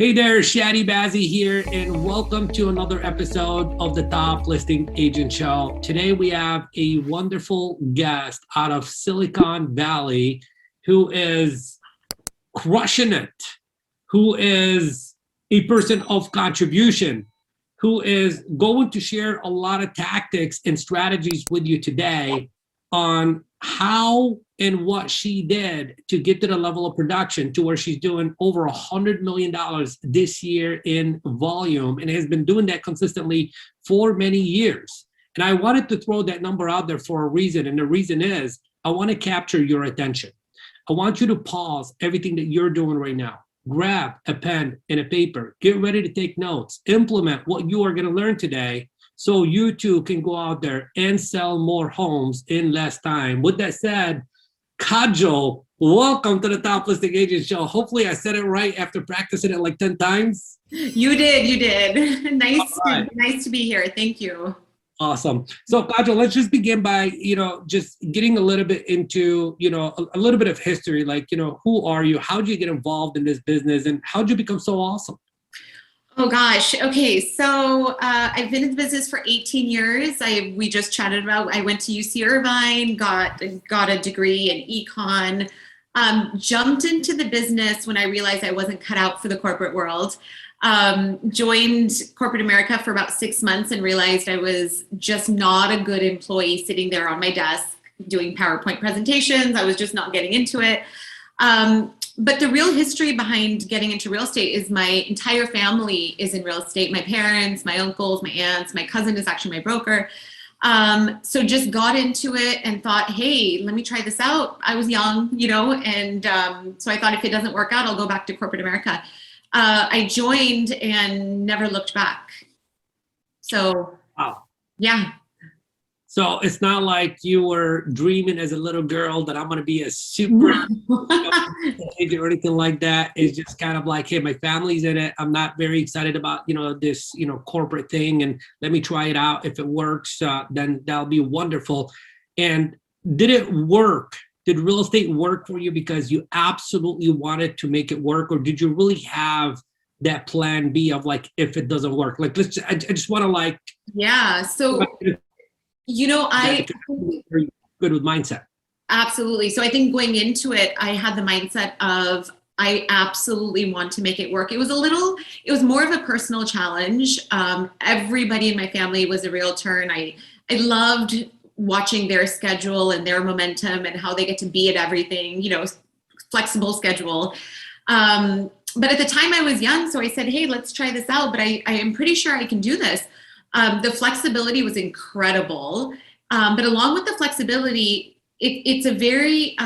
Hey there, Chadi Bazzi here, and welcome to another episode of the Top Listing Agent Show. Today we have a wonderful guest out of Silicon Valley who is crushing it, who is a person of contribution, who is going to share a lot of tactics and strategies with you today on how and what she did to get to the level of production to where she's doing over $100 million this year in volume and has been doing that consistently for many years. And I wanted to throw that number out there for a reason. And the reason is I want to capture your attention. I want you to pause everything that you're doing right now. Grab a pen and a paper, get ready to take notes, implement what you are going to learn today so you too can go out there and sell more homes in less time. With that said, Kaajal, welcome to the Top Listing Agent Show. Hopefully I said it right after practicing it like 10 times. You did. Nice to be here. Thank you. Awesome. So Kaajal, let's just begin by, just getting a little bit into, a little bit of history, like, who are you? How did you get involved in this business and how did you become so awesome? Oh gosh. Okay. So I've been in the business for 18 years. We just chatted about, I went to UC Irvine, got a degree in econ, jumped into the business when I realized I wasn't cut out for the corporate world. Joined corporate America for about 6 months and realized I was just not a good employee sitting there on my desk doing PowerPoint presentations. I was just not getting into it. But the real history behind getting into real estate is my entire family is in real estate. My parents, my uncles, my aunts, my cousin is actually my broker. So just got into it and thought, hey, let me try this out. I was young, and so I thought if it doesn't work out, I'll go back to corporate America. I joined and never looked back. So, wow. Yeah. So it's not like you were dreaming as a little girl that I'm going to be a super agent or anything like that. It's just kind of like, hey, my family's in it. I'm not very excited about, this, corporate thing. And let me try it out. If it works, then that'll be wonderful. And did it work? Did real estate work for you because you absolutely wanted to make it work? Or did you really have that plan B of like, if it doesn't work? Like, I just want to yeah. So, I very good with mindset. Absolutely. So I think going into it, I had the mindset of I absolutely want to make it work. It was more of a personal challenge. Everybody in my family was a realtor, and I loved watching their schedule and their momentum and how they get to be at everything, flexible schedule. But at the time I was young, so I said, hey, let's try this out. But I am pretty sure I can do this. The flexibility was incredible. But along with the flexibility, it's a very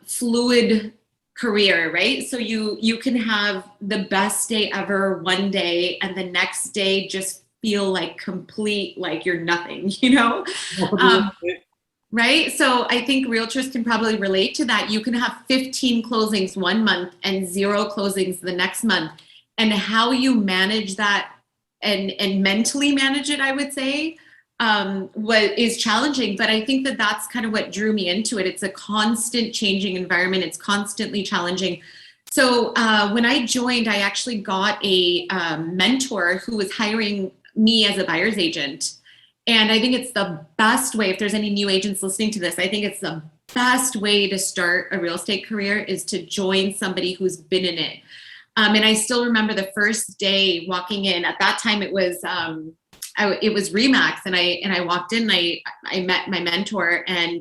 fluid career, right? So you can have the best day ever one day and the next day just feel like you're nothing, right? So I think realtors can probably relate to that. You can have 15 closings one month and 0 closings the next month. And how you manage that and mentally manage it, I would say, what is challenging. But I think that's kind of what drew me into it. It's a constant changing environment. It's constantly challenging. So when I joined, I actually got a mentor who was hiring me as a buyer's agent. And I think it's the best way, if there's any new agents listening to this, I think it's the best way to start a real estate career is to join somebody who's been in it. And I still remember the first day walking in. At that time, it was Remax, and I walked in. And I met my mentor, and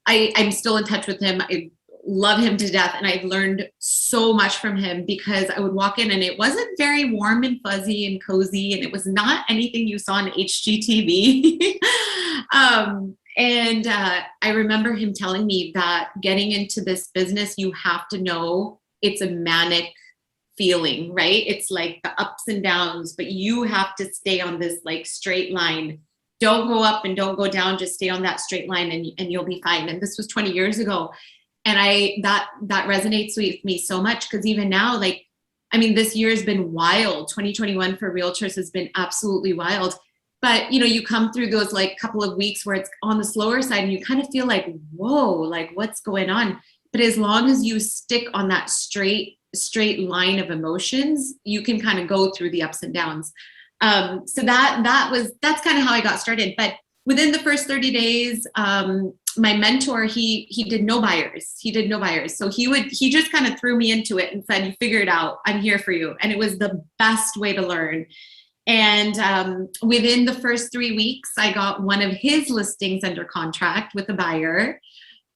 I'm still in touch with him. I love him to death, and I've learned so much from him because I would walk in, and it wasn't very warm and fuzzy and cozy, and it was not anything you saw on HGTV. And I remember him telling me that getting into this business, you have to know it's a manic feeling, right? It's like the ups and downs, but you have to stay on this like straight line. Don't go up and don't go down, just stay on that straight line and you'll be fine. And this was 20 years ago. And that resonates with me so much because even now, this year has been wild. 2021 for realtors has been absolutely wild. But, you come through those couple of weeks where it's on the slower side and you kind of feel like, whoa, what's going on? But as long as you stick on that straight straight line of emotions. You can kind of go through the ups and downs. So that's kind of how I got started. But within the first 30 days, my mentor, he did no buyers. He did no buyers. So he just kind of threw me into it and said, you figure it out. I'm here for you. And it was the best way to learn. And within the first 3 weeks, I got one of his listings under contract with a buyer.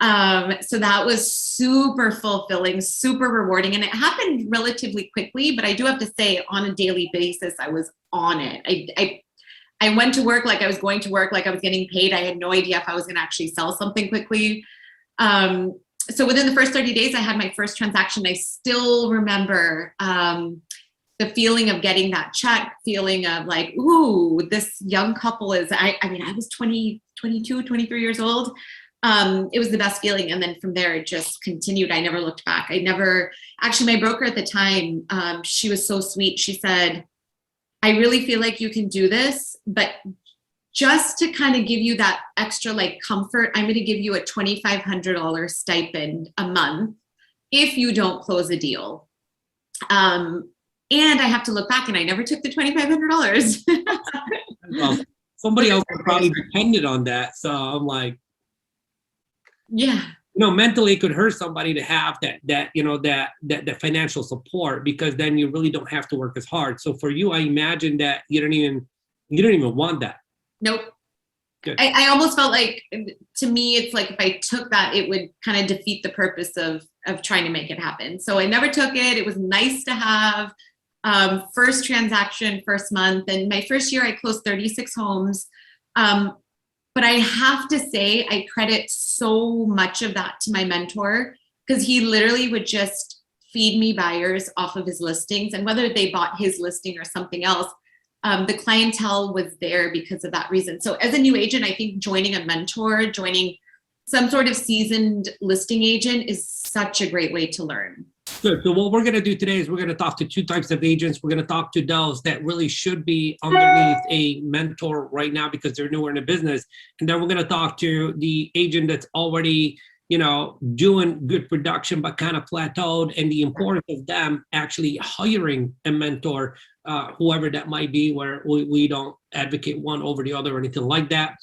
So that was super fulfilling, super rewarding. And it happened relatively quickly, but I do have to say on a daily basis, I was on it. I went to work like I was going to work, like I was getting paid. I had no idea if I was going to actually sell something quickly. So within the first 30 days, I had my first transaction. I still remember the feeling of getting that check, feeling of like, ooh, this young couple is, I mean, I was 22, 23 years old. It was the best feeling. And then from there, it just continued. I never looked back. Actually, my broker at the time, she was so sweet. She said, I really feel like you can do this, but just to kind of give you that extra like comfort, I'm going to give you a $2,500 stipend a month if you don't close a deal. And I have to look back, and I never took the $2,500. Well, somebody else probably depended on that. So I'm like, yeah. Mentally it could hurt somebody to have that financial support, because then you really don't have to work as hard. So for you, I imagine that you don't even want that. Nope. Good. I almost felt like, to me, it's like if I took that, it would kind of defeat the purpose of trying to make it happen. So I never took it. It was nice to have. First transaction, first month, and my first year I closed 36 homes. But I have to say, I credit so much of that to my mentor, because he literally would just feed me buyers off of his listings, and whether they bought his listing or something else, the clientele was there because of that reason. So as a new agent, I think joining a mentor, joining some sort of seasoned listing agent is such a great way to learn. Good. So what we're going to do today is we're going to talk to two types of agents. We're going to talk to those that really should be underneath a mentor right now because they're newer in the business. And then we're going to talk to the agent that's already, doing good production, but kind of plateaued, and the importance of them actually hiring a mentor, whoever that might be, where we don't advocate one over the other or anything like that.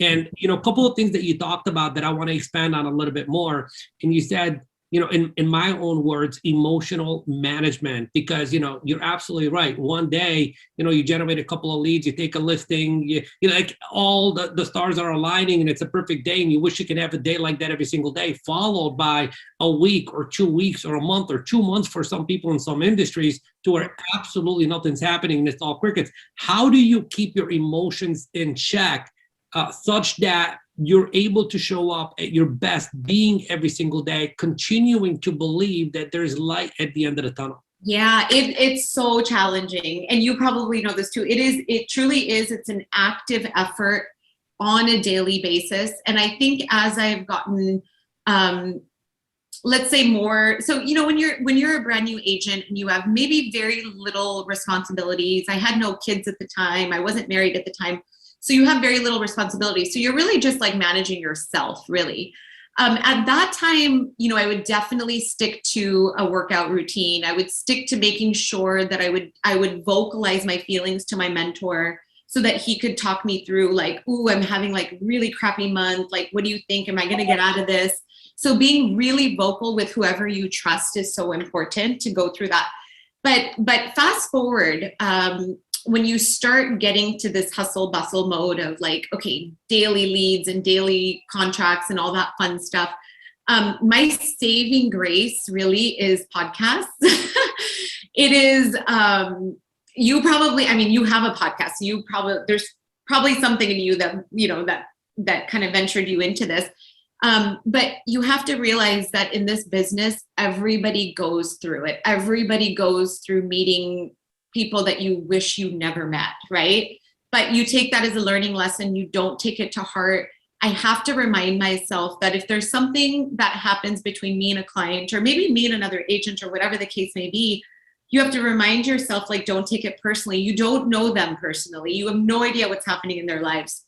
And, a couple of things that you talked about that I want to expand on a little bit more. And you said, in my own words, emotional management, because, you're absolutely right. One day, you generate a couple of leads, you take a listing, you like all the stars are aligning and it's a perfect day. And you wish you could have a day like that every single day, followed by a week or 2 weeks or a month or 2 months for some people in some industries to where absolutely nothing's happening and it's all crickets. How do you keep your emotions in check such that you're able to show up at your best, being every single day, continuing to believe that there's light at the end of the tunnel? Yeah, it's so challenging. And you probably know this too. It truly is. It's an active effort on a daily basis. And I think as I've gotten, let's say more, so, when you're a brand new agent and you have maybe very little responsibilities, I had no kids at the time, I wasn't married at the time. So you have very little responsibility. So you're really just like managing yourself, really. At that time, I would definitely stick to a workout routine. I would stick to making sure that I would vocalize my feelings to my mentor so that he could talk me through like, ooh, I'm having like really crappy month. Like, what do you think? Am I going to get out of this? So being really vocal with whoever you trust is so important to go through that. But fast forward, when you start getting to this hustle bustle mode of like, okay, daily leads and daily contracts and all that fun stuff, my saving grace really is podcasts. It is, you have a podcast. There's probably something in you that, that kind of ventured you into this. But you have to realize that in this business, everybody goes through it. Everybody goes through meeting people that you wish you never met, right? But you take that as a learning lesson. You don't take it to heart. I have to remind myself that if there's something that happens between me and a client, or maybe me and another agent, or whatever the case may be, you have to remind yourself, like, don't take it personally. You don't know them personally. You have no idea what's happening in their lives.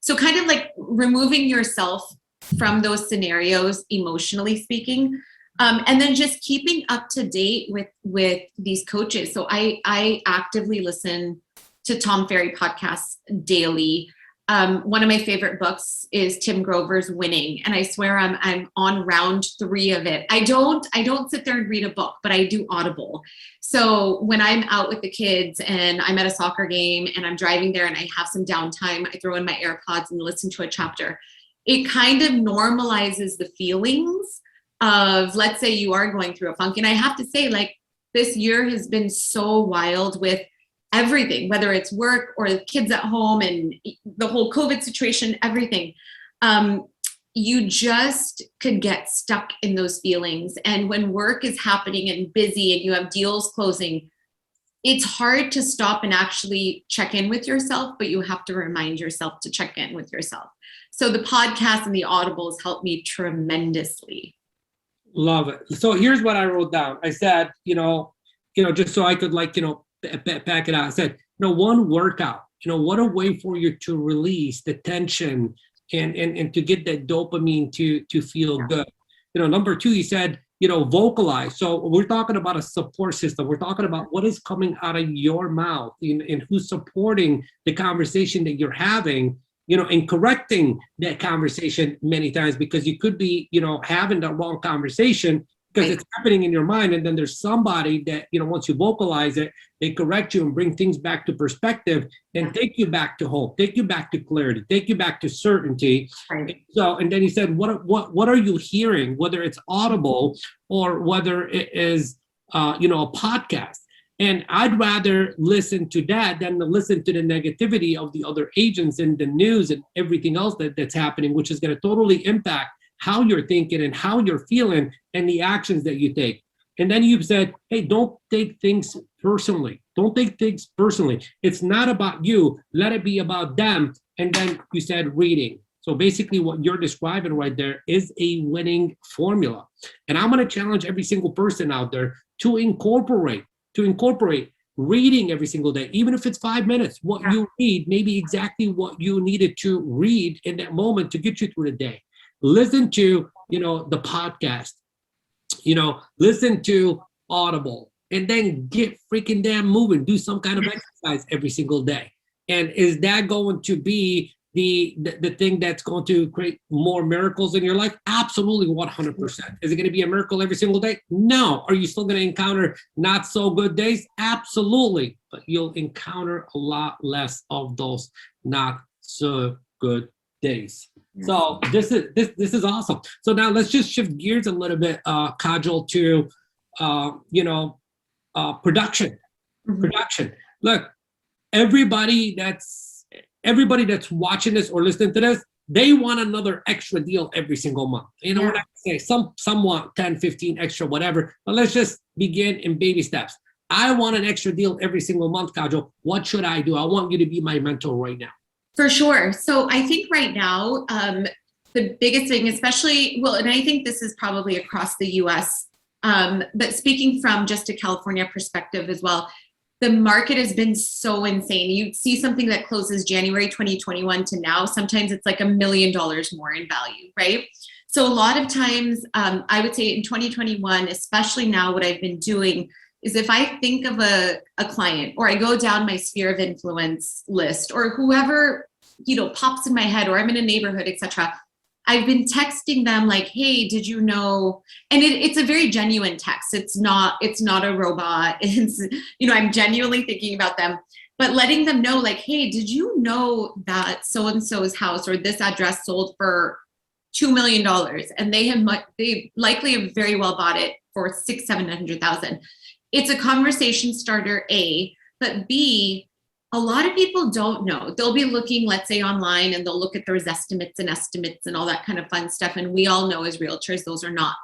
So kind of like removing yourself from those scenarios, emotionally speaking, And then just keeping up to date with these coaches. So I actively listen to Tom Ferry podcasts daily. One of my favorite books is Tim Grover's Winning, and I swear I'm on round 3 of it. I don't sit there and read a book, but I do Audible. So when I'm out with the kids and I'm at a soccer game and I'm driving there and I have some downtime, I throw in my AirPods and listen to a chapter. It kind of normalizes the feelings of, let's say you are going through a funk. And I have to say, like, this year has been so wild with everything, whether it's work or the kids at home and the whole COVID situation, everything. You just could get stuck in those feelings. And when work is happening and busy and you have deals closing, it's hard to stop and actually check in with yourself, but you have to remind yourself to check in with yourself. So the podcast and the audibles helped me tremendously. Love it. So here's what I wrote down. I said, just so I could back it out. I said, one workout, what a way for you to release the tension and to get that dopamine to feel good. Number 2, he said, vocalize. So we're talking about a support system. We're talking about what is coming out of your mouth and who's supporting the conversation that you're having, and correcting that conversation many times, because you could be, having the wrong conversation because it's happening in your mind. And then there's somebody that, once you vocalize it, they correct you and bring things back to perspective and take you back to hope, take you back to clarity, take you back to certainty. Right. So, and then he said, what are you hearing, whether it's audible or whether it is, a podcast? And I'd rather listen to that than to listen to the negativity of the other agents and the news and everything else that's happening, which is going to totally impact how you're thinking and how you're feeling and the actions that you take. And then you've said, hey, don't take things personally. Don't take things personally. It's not about you. Let it be about them. And then you said reading. So basically what you're describing right there is a winning formula. And I'm going to challenge every single person out there to incorporate reading every single day, even if it's 5 minutes. What you read may be exactly what you needed to read in that moment to get you through the day. Listen to, the podcast, listen to Audible, and then get freaking damn moving. Do some kind of exercise every single day. And is that going to be the thing that's going to create more miracles in your life? Absolutely, 100%. Is it going to be a miracle every single day? No. Are you still going to encounter not so good days? Absolutely. But you'll encounter a lot less of those not so good days. So this is awesome. So now let's just shift gears a little bit, Kaajal, to production. Mm-hmm. Production. Look, everybody that's watching this or listening to this, they want another extra deal every single month. What I say, some want 10, 15 extra, whatever, but let's just begin in baby steps. I want an extra deal every single month, Kaajal. What should I do? I want you to be my mentor right now. For sure. So I think right now, the biggest thing, especially, and I think this is probably across the US, but speaking from just a California perspective as well, the market has been so insane. You see something that closes January 2021 to now, sometimes it's like $1 million more in value, right? So a lot of times, I would say in 2021, especially now, what I've been doing is if I think of a client, or I go down my sphere of influence list, or whoever, pops in my head, or I'm in a neighborhood, etc., I've been texting them like, hey, did you know? And it's a very genuine text. It's not a robot. It's, I'm genuinely thinking about them, but letting them know like, hey, did you know that so-and-so's house or this address sold for $2 million? And they likely have very well bought it for $600,000-$700,000. It's a conversation starter, A, but B, a lot of people don't know. They'll be looking, let's say, online, and they'll look at those estimates and all that kind of fun stuff. And we all know as realtors, those are not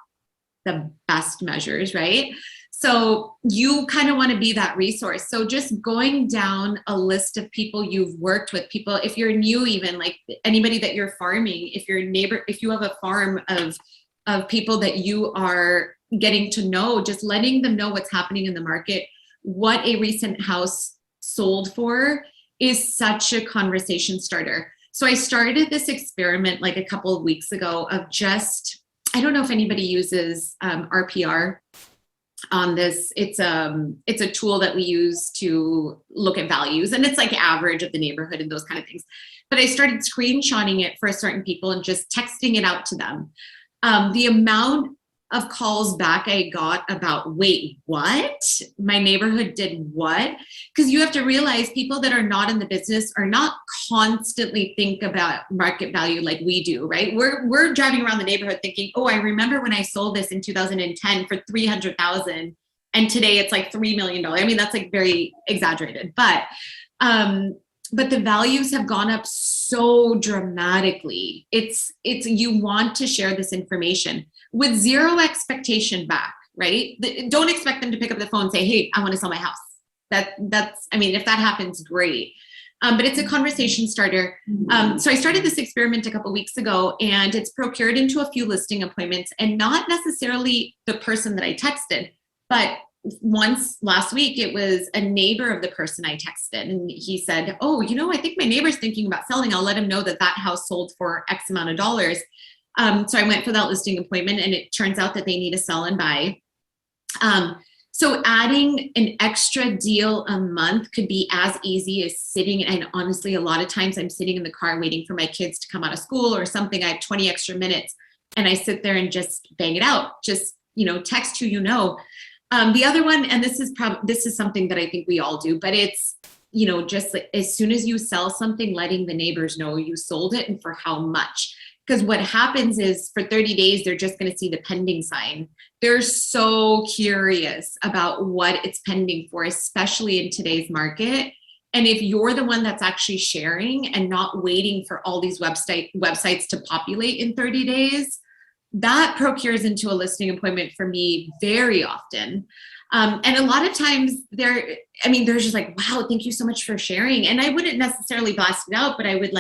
the best measures, right? So you kind of want to be that resource. So just going down a list of people you've worked with, people, if you're new, even like anybody that you're farming, if you have a farm of people that you are getting to know, just letting them know what's happening in the market, what a recent house sold for is such a conversation starter. So I started this experiment like a couple of weeks ago of just I don't know if anybody uses RPR on this. It's a tool that we use to look at values, and it's like average of the neighborhood and those kind of things. But I started screenshotting it for certain people and just texting it out to them. The amount of calls back I got about, wait, what? My neighborhood did what? Because you have to realize people that are not in the business are not constantly think about market value like we do, right? We're driving around the neighborhood thinking, oh, I remember when I sold this in 2010 for $300,000 and today it's like $3 million. I mean, that's like very exaggerated, but the values have gone up so dramatically. It's you want to share this information with zero expectation back, right? Don't expect them to pick up the phone and say, hey, I want to sell my house. That's, I mean, if that happens, great. But it's a conversation starter. So I started this experiment a couple of weeks ago, and it's procured into a few listing appointments, and not necessarily the person that I texted, but once last week, it was a neighbor of the person I texted, and he said, oh, I think my neighbor's thinking about selling. I'll let him know that house sold for X amount of dollars. So I went for that listing appointment, and it turns out that they need to sell and buy. So adding an extra deal a month could be as easy as sitting, and honestly, a lot of times I'm sitting in the car waiting for my kids to come out of school or something. I have 20 extra minutes, and I sit there and just bang it out. Just, text who you know. The other one, and this is something that I think we all do, but it's, just like as soon as you sell something, letting the neighbors know you sold it and for how much. Because what happens is for 30 days, they're just going to see the pending sign. They're so curious about what it's pending for, especially in today's market. And if you're the one that's actually sharing and not waiting for all these websites to populate in 30 days, that procures into a listing appointment for me very often. And a lot of times they're just like, wow, thank you so much for sharing. And I wouldn't necessarily blast it out, but I would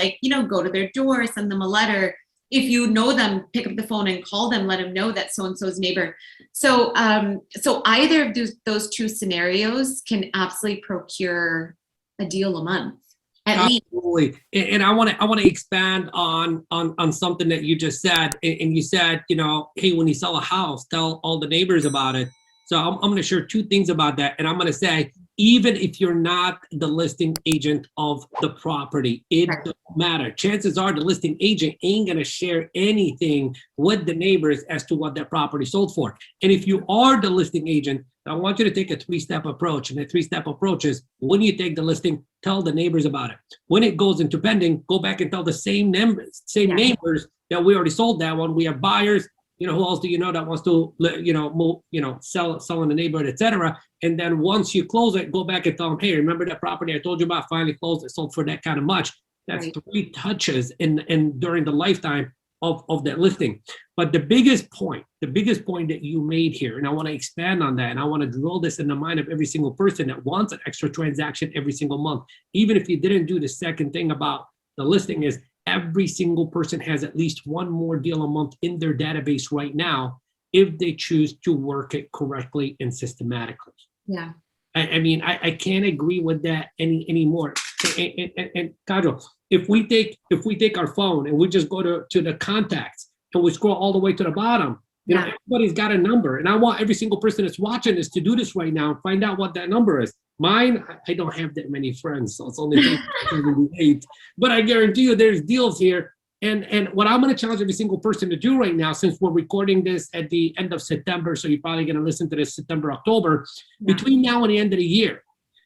go to their door, send them a letter. If you know them, pick up the phone and call them, let them know that so-and-so's neighbor. So either of those two scenarios can absolutely procure a deal a month. Absolutely. And I want to expand on something that you just said. And you said, hey, when you sell a house, tell all the neighbors about it. So I'm going to share two things about that. And I'm going to say, even if you're not the listing agent of the property, it doesn't matter. Chances are the listing agent ain't going to share anything with the neighbors as to what that property sold for. And if you are the listing agent, I want you to take a three-step approach. And the three-step approach is, when you take the listing, tell the neighbors about it. When it goes into pending, go back and tell the same neighbors that we already sold that one. We have buyers. Who else do you know that wants to, move, sell in the neighborhood, etc. And then once you close it, go back and tell them, hey, remember that property I told you about finally closed? It sold for that kind of much. That's three touches in during the lifetime of that listing. But the biggest point that you made here, and I want to expand on that, and I want to drill this in the mind of every single person that wants an extra transaction every single month, even if you didn't do the second thing about the listing, is every single person has at least one more deal a month in their database right now if they choose to work it correctly and systematically. Yeah. I can't agree with that anymore. And Kaajal, if we take our phone and we just go to the contacts and we scroll all the way to the bottom, everybody's got a number. And I want every single person that's watching this to do this right now and find out what that number is. Mine, I don't have that many friends, so it's only 8. But I guarantee you there's deals here. And what I'm going to challenge every single person to do right now, since we're recording this at the end of September, so you're probably going to listen to this September, October, between now and the end of the year,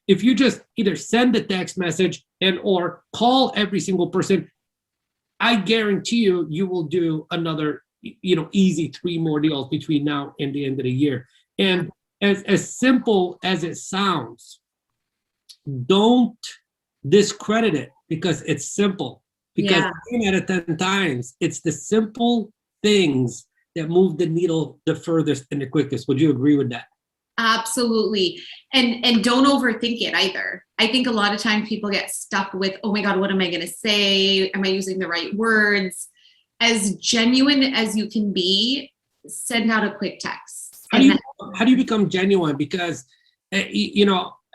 if you just either send a text message and or call every single person, I guarantee you will do another, easy 3 more deals between now and the end of the year. And as simple as it sounds, don't discredit it because it's simple. Because 9 out of 10 times, it's the simple things that move the needle the furthest and the quickest. Would you agree with that? Absolutely. And don't overthink it either. I think a lot of times people get stuck with, oh my God, what am I going to say? Am I using the right words? As genuine as you can be, send out a quick text. How do you become genuine? Because,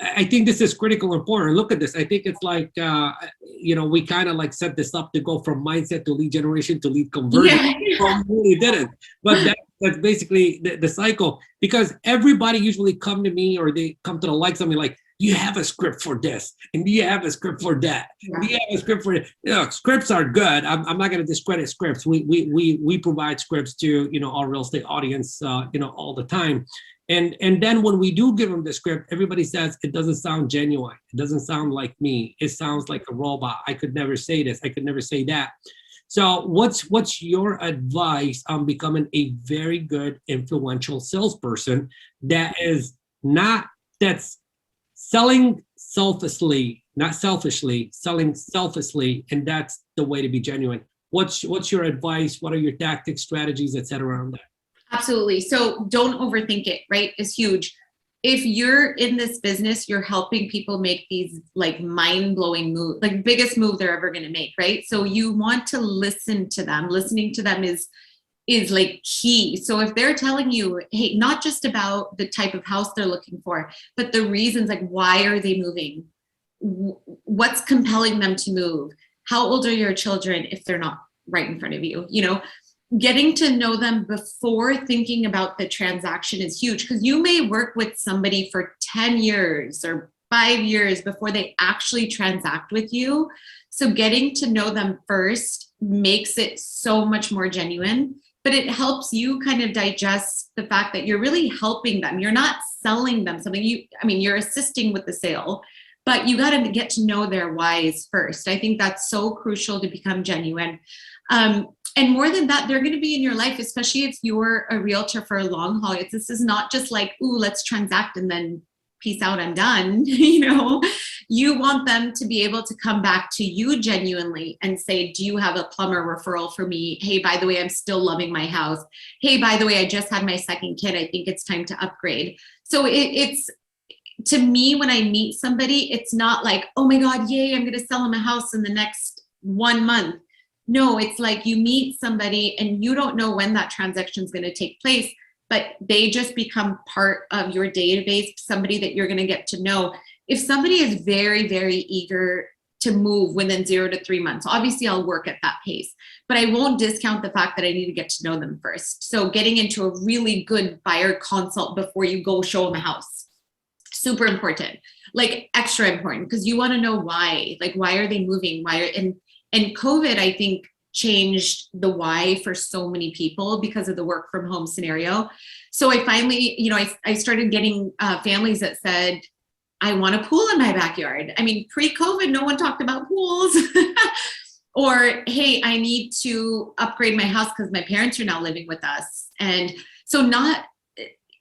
I think this is critical important. Look at this. I think it's like, we kind of like set this up to go from mindset to lead generation to lead conversion. Yeah. Well, we really didn't. But that's basically the cycle, because everybody usually come to me or they come to the like something like, do you have a script for this? And do you have a script for that? Yeah. Do you have a script for it? Scripts are good. I'm not going to discredit scripts. We provide scripts to, our real estate audience, all the time. And then when we do give them the script, everybody says it doesn't sound genuine. It doesn't sound like me. It sounds like a robot. I could never say this. I could never say that. So what's your advice on becoming a very good influential salesperson that's selling selflessly, not selfishly, selling selflessly, and that's the way to be genuine? What's your advice? What are your tactics, strategies, et cetera, on that? Absolutely. So don't overthink it, right? It's huge. If you're in this business, you're helping people make these like mind-blowing moves, like biggest move they're ever going to make, right? So you want to listen to them. Listening to them is like key. So if they're telling you, hey, not just about the type of house they're looking for, but the reasons, like why are they moving? What's compelling them to move? How old are your children if they're not right in front of you? Getting to know them before thinking about the transaction is huge, because you may work with somebody for 10 years or 5 years before they actually transact with you. So getting to know them first makes it so much more genuine, but it helps you kind of digest the fact that you're really helping them. You're not selling them something. You're assisting with the sale, but you got to get to know their whys first. I think that's so crucial to become genuine. And more than that, they're going to be in your life, especially if you're a realtor for a long haul. This is not just like, ooh, let's transact and then peace out, I'm done. You want them to be able to come back to you genuinely and say, do you have a plumber referral for me? Hey, by the way, I'm still loving my house. Hey, by the way, I just had my second kid. I think it's time to upgrade. So it's, to me, when I meet somebody, it's not like, oh my God, yay, I'm going to sell them a house in the next 1 month. No, it's like you meet somebody and you don't know when that transaction is going to take place, but they just become part of your database, somebody that you're going to get to know. If somebody is very, very eager to move within 0 to 3 months, obviously I'll work at that pace, but I won't discount the fact that I need to get to know them first. So getting into a really good buyer consult before you go show them a house, super important, like extra important, because you want to know why, like, why are they moving? And COVID, I think, changed the why for so many people because of the work from home scenario. So I finally, I started getting families that said, I want a pool in my backyard. Pre-COVID, no one talked about pools. Or, hey, I need to upgrade my house because my parents are now living with us. And so not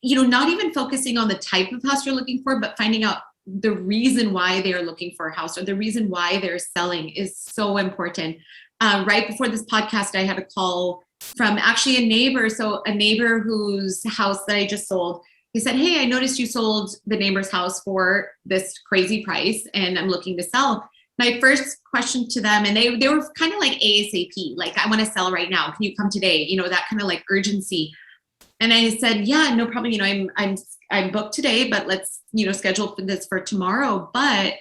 even focusing on the type of house you're looking for, but finding out the reason why they are looking for a house or the reason why they're selling is so important. Right before this podcast, I had a call from actually a neighbor. So a neighbor whose house that I just sold, he said, hey, I noticed you sold the neighbor's house for this crazy price and I'm looking to sell. My first question to them, and they were kind of like ASAP, like, I want to sell right now. Can you come today? That kind of like urgency. And I said, yeah, no problem. I'm booked today, but let's, schedule for this for tomorrow. But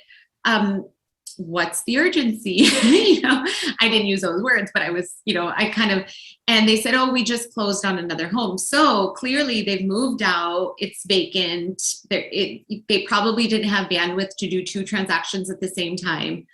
what's the urgency? I didn't use those words, but I was, and they said, oh, we just closed on another home. So clearly they've moved out. It's vacant. They probably didn't have bandwidth to do 2 transactions at the same time.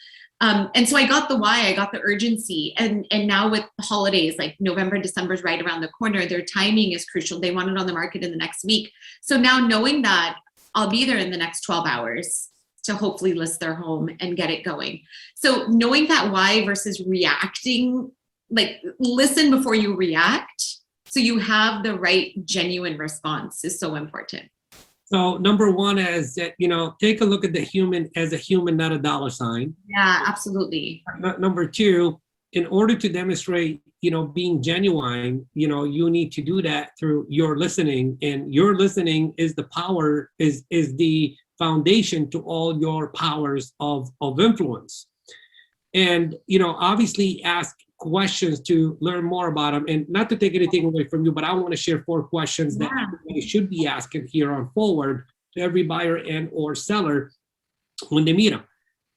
And so I got the why, I got the urgency. And now with holidays, like November, December is right around the corner, their timing is crucial. They want it on the market in the next week. So now knowing that I'll be there in the next 12 hours to hopefully list their home and get it going. So knowing that why versus reacting, like listen before you react, so you have the right genuine response is so important. So number one is that, take a look at the human as a human, not a dollar sign. Yeah, absolutely. Number two, in order to demonstrate, being genuine, you need to do that through your listening, and your listening is the power, is the foundation to all your powers of influence. And, obviously ask questions to learn more about them, and not to take anything away from you, but I want to share 4 questions that everybody should be asking here on forward to every buyer and or seller when they meet them.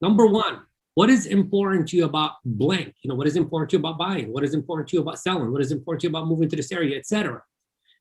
Number one, what is important to you about blank? What is important to you about buying? What is important to you about selling? What is important to you about moving to this area, etc.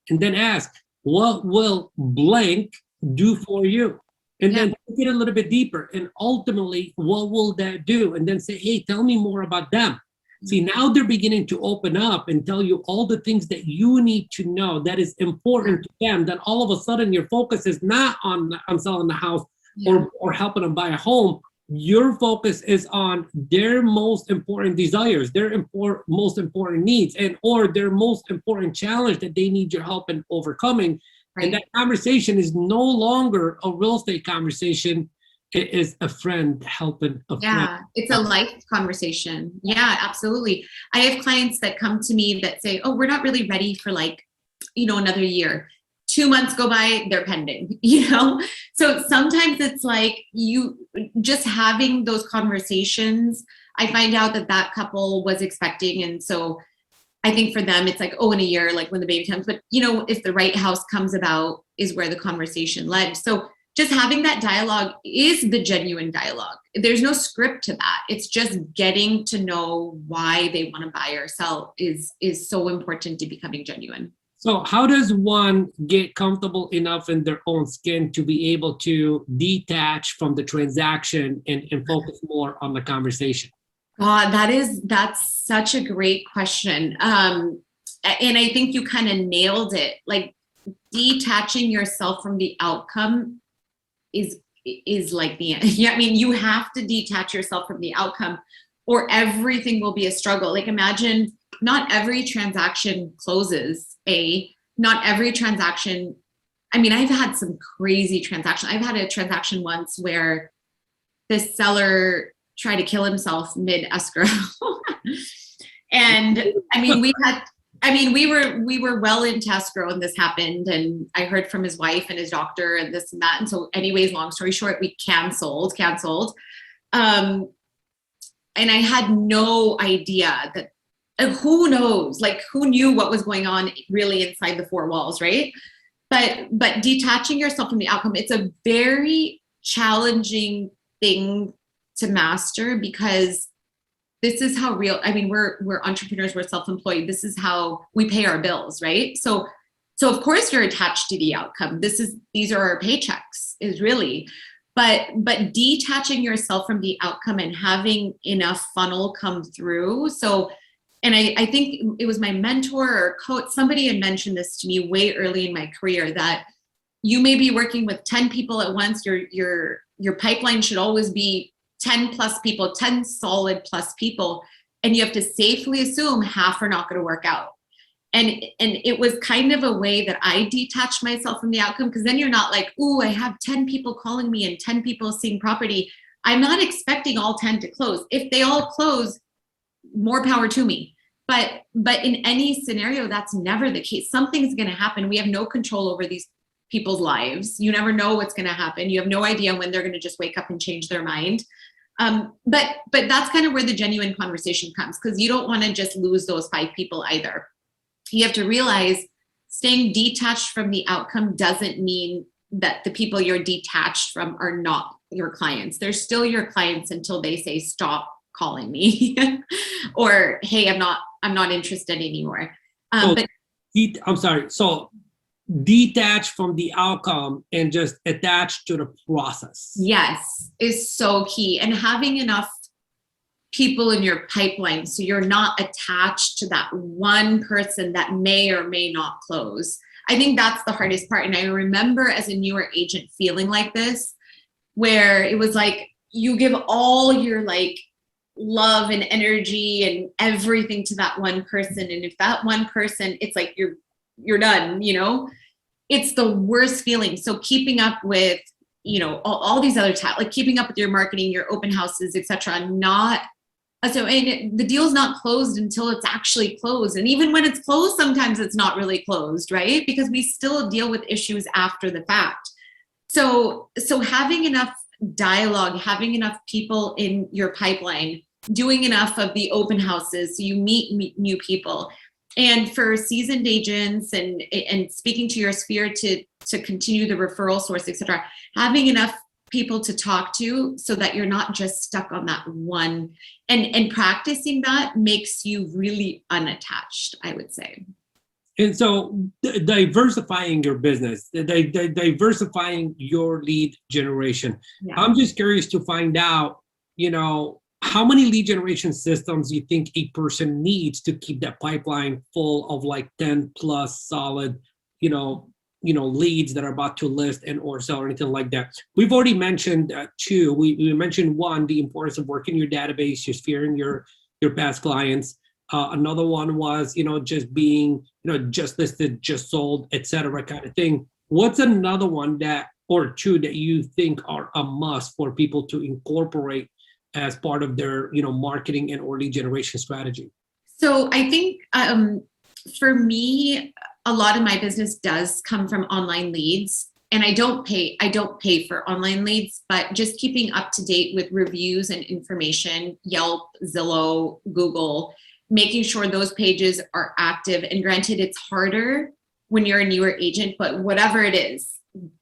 And then ask, what will blank do for you? And then get a little bit deeper. And ultimately, what will that do? And then say, hey, tell me more about them. See, now they're beginning to open up and tell you all the things that you need to know that is important to them. Then all of a sudden, your focus is not on selling the house or helping them buy a home. Your focus is on their most important desires, their most important needs, and or their most important challenge that they need your help in overcoming. Right. And that conversation is no longer a real estate conversation. It is a friend helping a friend. Yeah, it's a life conversation. Yeah, absolutely. I have clients that come to me that say, oh, we're not really ready for another year. 2 months go by, they're pending, So sometimes it's like you just having those conversations. I find out that couple was expecting. And so I think for them, it's like, oh, in a year, like when the baby comes, but if the right house comes about is where the conversation led. So just having that dialogue is the genuine dialogue. There's no script to that. It's just getting to know why they want to buy or sell is so important to becoming genuine. So how does one get comfortable enough in their own skin to be able to detach from the transaction and focus more on the conversation? God, that's such a great question. And I think you kind of nailed it. Like detaching yourself from the outcome is like the end. Yeah, I mean, you have to detach yourself from the outcome or everything will be a struggle. Like imagine not every transaction closes. Not every transaction. I mean, I've had some crazy transactions. I've had a transaction once where the seller tried to kill himself mid escrow. And I mean, we were well into escrow and this happened, and I heard from his wife and his doctor and this and that. And so anyways, long story short, we canceled. And I had no idea that, who knows, like who knew what was going on really inside the four walls, right? But detaching yourself from the outcome, it's a very challenging thing to master because this is how we're entrepreneurs, we're self-employed. This is how we pay our bills, right? So of course you're attached to the outcome. These are our paychecks is really, but detaching yourself from the outcome and having enough funnel come through. So, and I think it was my mentor or coach, somebody had mentioned this to me way early in my career that you may be working with 10 people at once. Your pipeline should always be 10 plus people, 10 solid plus people. And you have to safely assume half are not going to work out. And it was kind of a way that I detached myself from the outcome, because then you're not like, ooh, I have 10 people calling me and 10 people seeing property. I'm not expecting all 10 to close. If they all close, more power to me. But in any scenario, that's never the case. Something's going to happen. We have no control over these people's lives. You never know what's going to happen. You have no idea when they're going to just wake up and change their mind. But that's kind of where the genuine conversation comes, because you don't want to just lose those 5 people either. You have to realize staying detached from the outcome doesn't mean that the people you're detached from are not your clients. They're still your clients until they say, stop calling me or, hey, I'm not interested anymore. I'm sorry. So detach from the outcome and just attach to the process. Yes, is so key. And having enough people in your pipeline so you're not attached to that one person that may or may not close. I think that's the hardest part. And I remember as a newer agent feeling like this, where it was like you give all your love and energy and everything to that one person. And if that one person, it's like you're done, it's the worst feeling. So keeping up with, all these other keeping up with your marketing, your open houses, etc. The deal's not closed until it's actually closed. And even when it's closed, sometimes it's not really closed, right? Because we still deal with issues after the fact. So having enough dialogue, having enough people in your pipeline, doing enough of the open houses so you meet new people, And for seasoned agents and speaking to your sphere to continue the referral source, etc., having enough people to talk to so that you're not just stuck on that one, and practicing that makes you really unattached, I would say. And so diversifying your business, diversifying your lead generation. Yeah. I'm just curious to find out, how many lead generation systems you think a person needs to keep that pipeline full of like 10 plus solid, leads that are about to list and or sell or anything like that. We've already mentioned two. We mentioned one, the importance of working your database, just fearing your past clients. Another one was, just being, just listed, just sold, etc. kind of thing. What's another one or two that you think are a must for people to incorporate as part of their, marketing and or lead generation strategy? So I think for me, a lot of my business does come from online leads, and I don't pay for online leads, but just keeping up to date with reviews and information, Yelp, Zillow, Google, making sure those pages are active. And granted, it's harder when you're a newer agent, but whatever it is,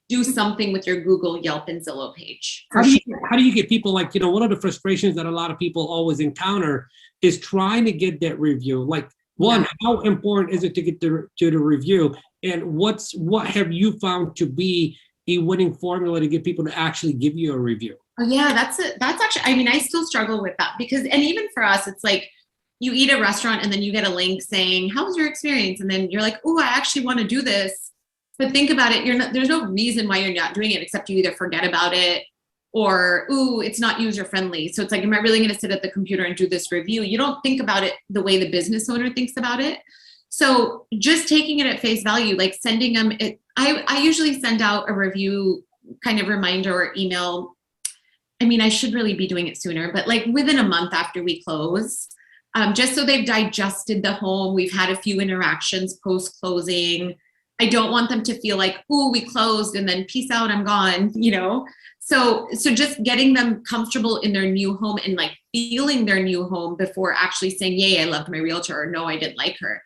do something with your Google, Yelp, and Zillow page. How do you get people, like, one of the frustrations that a lot of people always encounter is trying to get that review. Like, one, how important is it to get to the review? And what have you found to be a winning formula to get people to actually give you a review? Oh yeah, that's actually, I mean, I still struggle with that because, and even for us, it's like, you eat at a restaurant and then you get a link saying, how was your experience? And then you're like, oh, I actually want to do this. But think about it, there's no reason why you're not doing it except you either forget about it or, ooh, it's not user friendly. So it's like, am I really going to sit at the computer and do this review? You don't think about it the way the business owner thinks about it. So just taking it at face value, like sending them, I usually send out a review kind of reminder or email. I mean, I should really be doing it sooner, but like within a month after we close, just so they've digested the home. We've had a few interactions post-closing. I don't want them to feel like, oh, we closed and then peace out, I'm gone, So just getting them comfortable in their new home and like feeling their new home before actually saying, yay, I loved my realtor, or no, I didn't like her.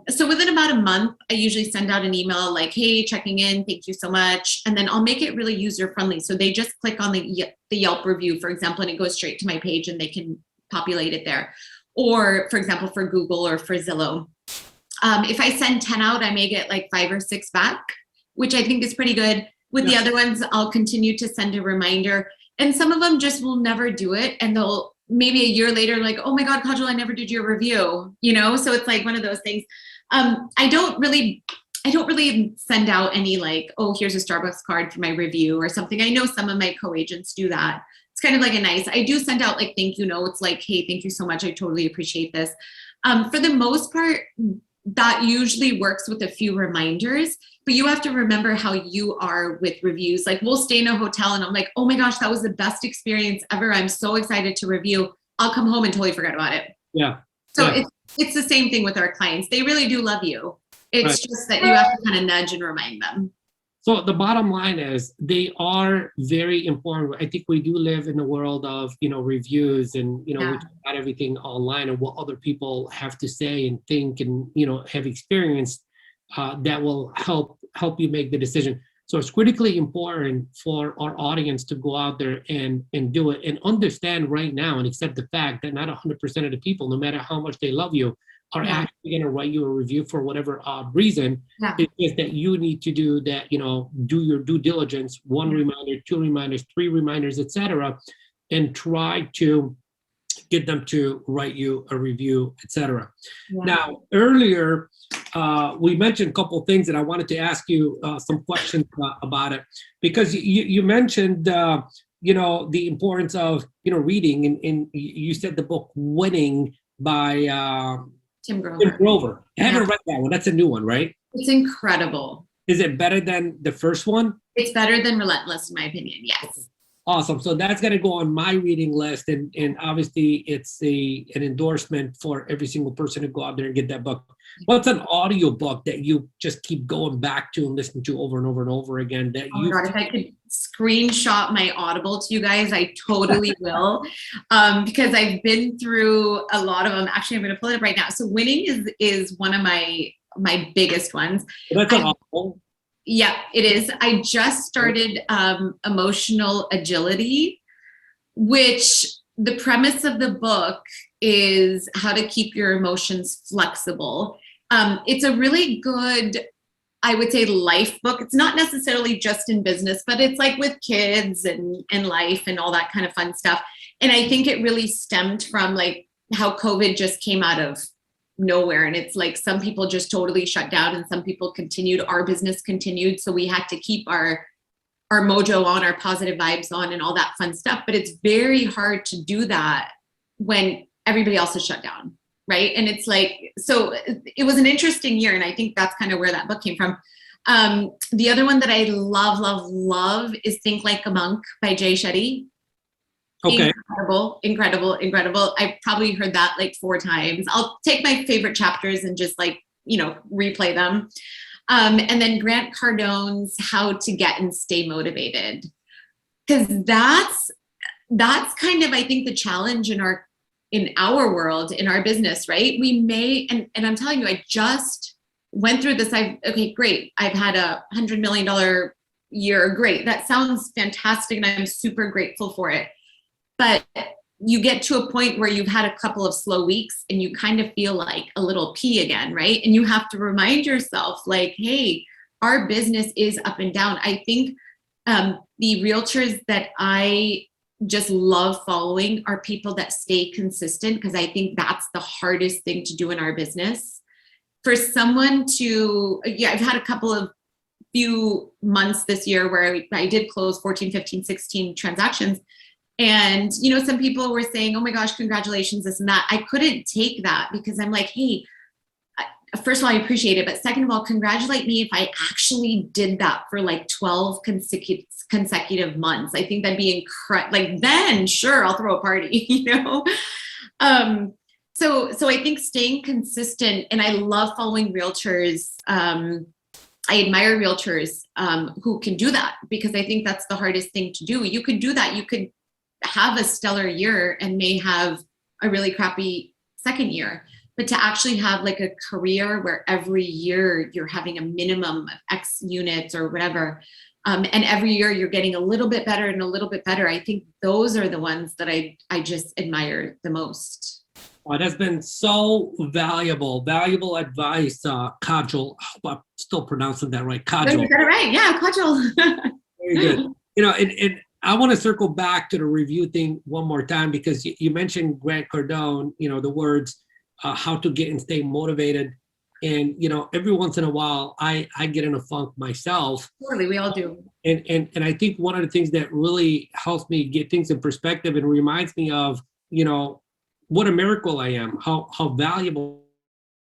So within about a month, I usually send out an email like, hey, checking in, thank you so much. And then I'll make it really user-friendly. So they just click on the Yelp review, for example, and it goes straight to my page and they can populate it there. Or for example, for Google or for Zillow. If I send 10 out, I may get like 5 or 6 back, which I think is pretty good. With the other ones, I'll continue to send a reminder. And some of them just will never do it. And they'll maybe a year later, like, oh my God, Kaajal, I never did your review, So it's like one of those things. I don't really send out any like, oh, here's a Starbucks card for my review or something. I know some of my co-agents do that. It's kind of like I do send out like thank you notes, like, hey, thank you so much. I totally appreciate this. For the most part, that usually works with a few reminders, but you have to remember how you are with reviews. Like we'll stay in a hotel and I'm like, oh my gosh, that was the best experience ever. I'm so excited to review. I'll come home and totally forget about it. Yeah. So it's the same thing with our clients. They really do love you. It's just that you have to kind of nudge and remind them. So the bottom line is they are very important. I think we do live in a world of, reviews and, we talk about everything online and what other people have to say and think and, have experienced that will help you make the decision. So it's critically important for our audience to go out there and do it and understand right now and accept the fact that not 100% of the people, no matter how much they love you, are actually going to write you a review for whatever odd reason. It's just that you need to do that, do your due diligence, 1 reminder, 2 reminders, 3 reminders, etc., and try to get them to write you a review, etc. Now, earlier, we mentioned a couple of things that I wanted to ask you some questions about it, because you mentioned, the importance of, reading, and you said the book Winning by Tim Grover. I haven't read that one. That's a new one, right? It's incredible. Is it better than the first one? It's better than Relentless, in my opinion. Yes. Awesome. So that's going to go on my reading list. And obviously it's an endorsement for every single person to go out there and get that book. What's an audio book that you just keep going back to and listening to over and over and over again that Oh my you God, if I could screenshot my Audible to you guys, I totally will. Because I've been through a lot of them. Actually, I'm going to pull it up right now. So Winning is one of my biggest ones. that's an audible. Yeah, it is. I just started Emotional Agility, which the premise of the book is how to keep your emotions flexible. It's a really good, I would say, life book. It's not necessarily just in business, but it's like with kids and life and all that kind of fun stuff. And I think it really stemmed from like how COVID just came out of nowhere. And it's like some people just totally shut down and some people continued. Our business continued. So we had to keep our mojo on, our positive vibes on, and all that fun stuff. But it's very hard to do that when everybody else is shut down. Right. And it's like, so it was an interesting year. And I think that's kind of where that book came from. The other one that I love is Think Like a Monk by Jay Shetty. Okay. Incredible. I've probably heard that like 4 times. I'll take my favorite chapters and just like, replay them. And then Grant Cardone's How to Get and Stay Motivated. Because that's kind of, I think, the challenge in our world, in our business, right? We may, and I'm telling you, I just went through this. Okay, great. I've had $100 million year. Great. That sounds fantastic. And I'm super grateful for it. But you get to a point where you've had a couple of slow weeks and you kind of feel like a little pea again, right? And you have to remind yourself like, hey, our business is up and down. I think the realtors that I just love following are people that stay consistent, because I think that's the hardest thing to do in our business. For someone to, I've had a couple of few months this year where I did close 14, 15, 16 transactions. And, some people were saying, oh my gosh, congratulations, this and that. I couldn't take that because I'm like, hey, first of all, I appreciate it. But second of all, congratulate me if I actually did that for like 12 consecutive months. I think that'd be incredible. Like, then sure, I'll throw a party, So I think staying consistent, and I love following realtors. I admire realtors who can do that, because I think that's the hardest thing to do. You could do that. You could have a stellar year and may have a really crappy second year, but to actually have like a career where every year you're having a minimum of X units or whatever, and every year you're getting a little bit better and a little bit better. I think those are the ones that I just admire the most. Well, that's been so valuable advice, Kaajal. I'm still pronouncing that right, Kaajal. You got it right, yeah, Kaajal. Very good. And I want to circle back to the review thing one more time, because you mentioned Grant Cardone. The words how to get and stay motivated, and every once in a while I get in a funk myself. Totally, we all do. And I think one of the things that really helps me get things in perspective and reminds me of what a miracle I am, how valuable,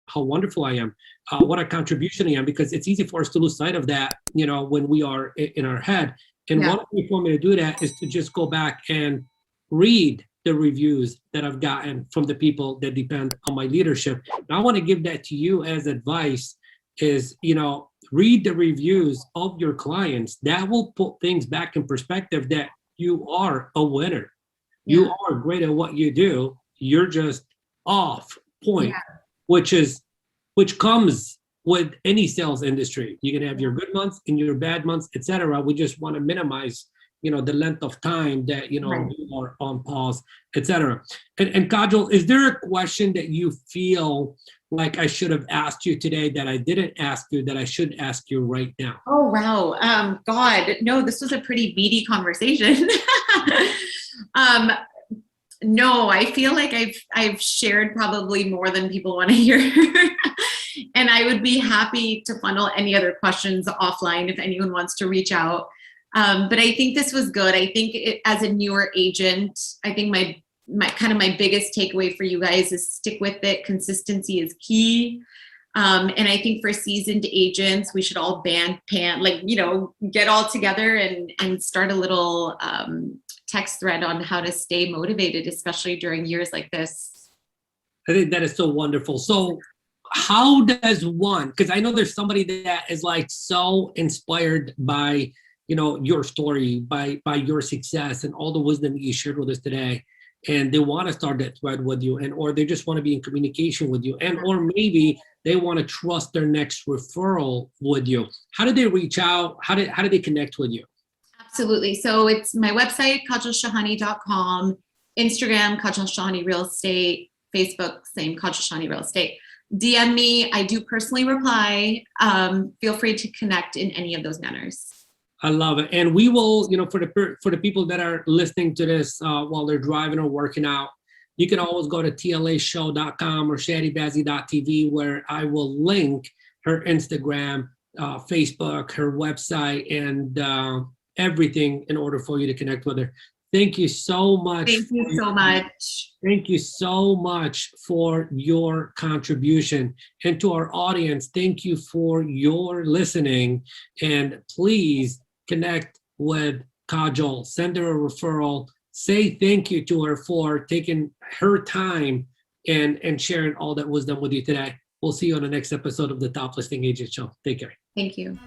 how wonderful I am, what a contribution I am, because it's easy for us to lose sight of that, when we are in our head. And one way for me to do that is to just go back and read the reviews that I've gotten from the people that depend on my leadership. And I want to give that to you as advice is, read the reviews of your clients. That will put things back in perspective, that you are a winner. Yeah. You are great at what you do. You're just off point, which comes with any sales industry. You can have your good months and your bad months, etc. We just want to minimize, the length of time that, you are on pause, etc. And Kaajal, is there a question that you feel like I should have asked you today that I didn't ask you that I should ask you right now? Oh, wow. God, no, this was a pretty meaty conversation. No, I feel like I've shared probably more than people want to hear. And I would be happy to funnel any other questions offline if anyone wants to reach out. But I think this was good. I think as a newer agent, I think my biggest takeaway for you guys is stick with it. Consistency is key. And I think for seasoned agents, we should all get all together and start a little text thread on how to stay motivated, especially during years like this. I think that is so wonderful. So how does one, because I know there's somebody that is like so inspired by, your story, by your success and all the wisdom that you shared with us today, and they want to start that thread with you, and or they just want to be in communication with you, and or maybe they want to trust their next referral with you. How do they reach out? How do they connect with you? Absolutely. So it's my website, kaajalshahani.com, Instagram, Kaajal Shahani Real Estate, Facebook, same Kaajal Shahani Real Estate. DM me. I do personally reply. Feel free to connect in any of those manners. I love it. And we will, for the people that are listening to this while they're driving or working out, you can always go to tlashow.com or chadibazzi.tv, where I will link her Instagram, Facebook, her website, and everything in order for you to connect with her. Thank you so much. Thank you so much. Thank you so much for your contribution. And to our audience, thank you for your listening. And please connect with Kaajal. Send her a referral. Say thank you to her for taking her time and sharing all that wisdom with you today. We'll see you on the next episode of the Top Listing Agent Show. Take care. Thank you.